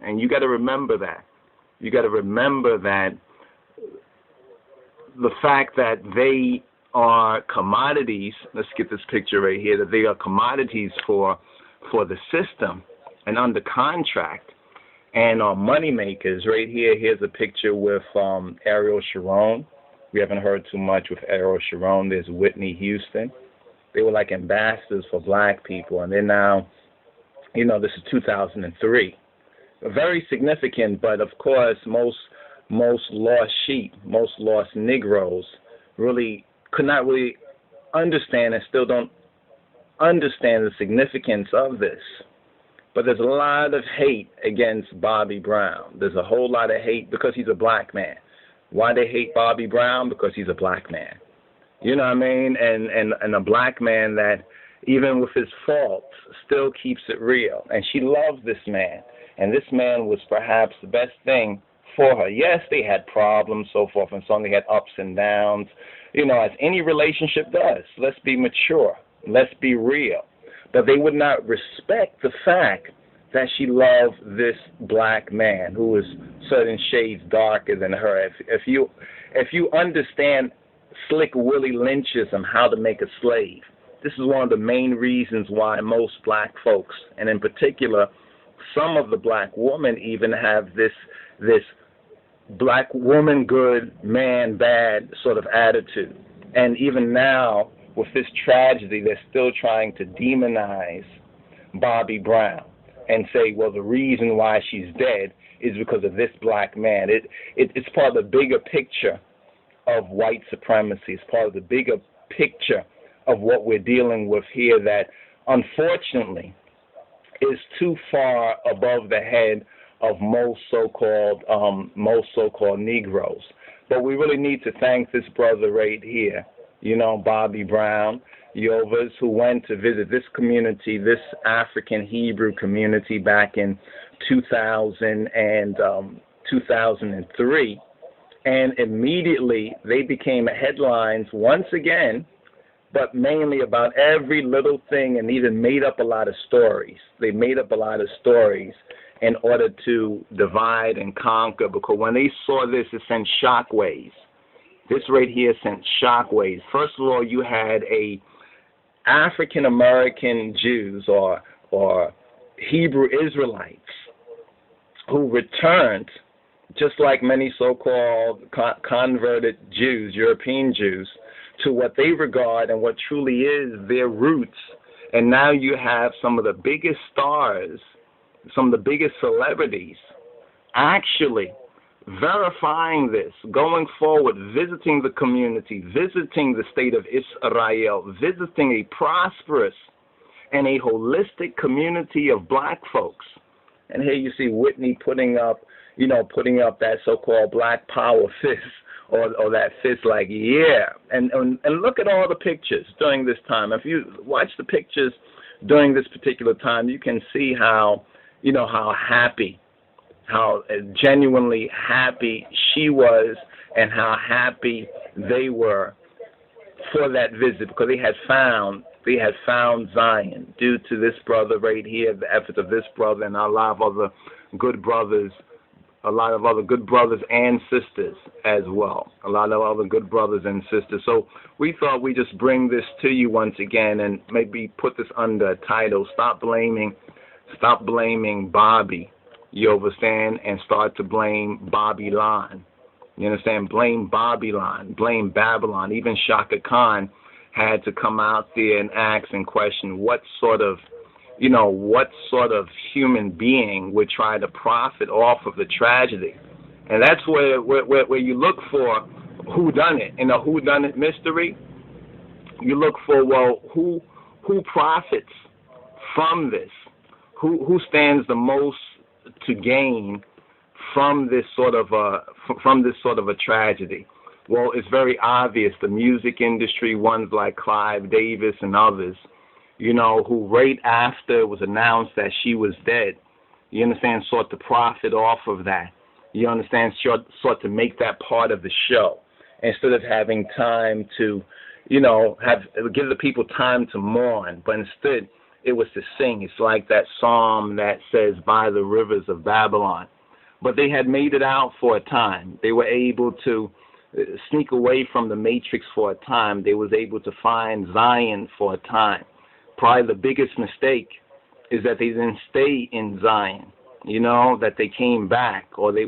And you got to remember that. You got to remember that the fact that they are commodities, let's get this picture right here, that they are commodities for the system and under contract and are money makers. Right here, here's a picture with Ariel Sharon. We haven't heard too much with Ariel Sharon. There's Whitney Houston. They were like ambassadors for black people, and they're now, this is 2003. Very significant, but of course, most lost sheep, most lost Negroes really could not really understand and still don't understand the significance of this. But there's a lot of hate against Bobby Brown. There's a whole lot of hate because he's a black man. Why they hate Bobby Brown? Because he's a black man. You know what I mean? And a black man that, even with his faults, still keeps it real. And she loves this man. And this man was perhaps the best thing for her. Yes, they had problems, so forth and so on. They had ups and downs, as any relationship does. Let's be mature. Let's be real. But they would not respect the fact that she loved this black man who was certain shades darker than her. If you understand Slick Willie Lynchism, how to make a slave, this is one of the main reasons why most black folks, and in particular some of the black women, even have this black woman good, man bad sort of attitude. And even now, with this tragedy, they're still trying to demonize Bobby Brown and say, well, the reason why she's dead is because of this black man. It's part of the bigger picture of white supremacy. It's part of the bigger picture of what we're dealing with here that, unfortunately, is too far above the head of most so-called Negroes. But we really need to thank this brother right here, Bobby Brown Yovas, who went to visit this community, this African Hebrew community back in 2000 and 2003. And immediately they became headlines once again, but mainly about every little thing, and even made up a lot of stories. They made up a lot of stories in order to divide and conquer, because when they saw this, it sent shockwaves. This right here sent shockwaves. First of all, you had African American Jews or Hebrew Israelites who returned, just like many so-called converted Jews, European Jews, to what they regard and what truly is their roots. And now you have some of the biggest stars, some of the biggest celebrities actually verifying this, going forward, visiting the community, visiting the state of Israel, visiting a prosperous and a holistic community of black folks. And here you see Whitney putting up that so-called black power fist, or that fist like, yeah. And look at all the pictures during this time. If you watch the pictures during this particular time, you can see how happy, how genuinely happy she was, and how happy they were for that visit, because they had found Zion due to this brother right here, the efforts of this brother and a lot of other good brothers and sisters as well. A lot of other good brothers and sisters. So we thought we'd just bring this to you once again and maybe put this under a title, Stop Blaming Bobby. You understand? And start to blame Babylon. You understand? Blame Babylon. Blame Babylon. Even Shaka Khan had to come out there and ask and question what sort of human being would try to profit off of the tragedy. And that's where you look for whodunit. In a whodunit mystery, you look for, well, who profits from this? Who stands the most to gain from this sort of a tragedy? Well, it's very obvious. The music industry, ones like Clive Davis and others, who right after it was announced that she was dead, you understand, sought to profit off of that. You understand, sought to make that part of the show instead of having time to, give the people time to mourn, but instead it was to sing. It's like that psalm that says, by the rivers of Babylon. But they had made it out for a time. They were able to sneak away from the matrix for a time. They was able to find Zion for a time. Probably the biggest mistake is that they didn't stay in Zion, that they came back, or they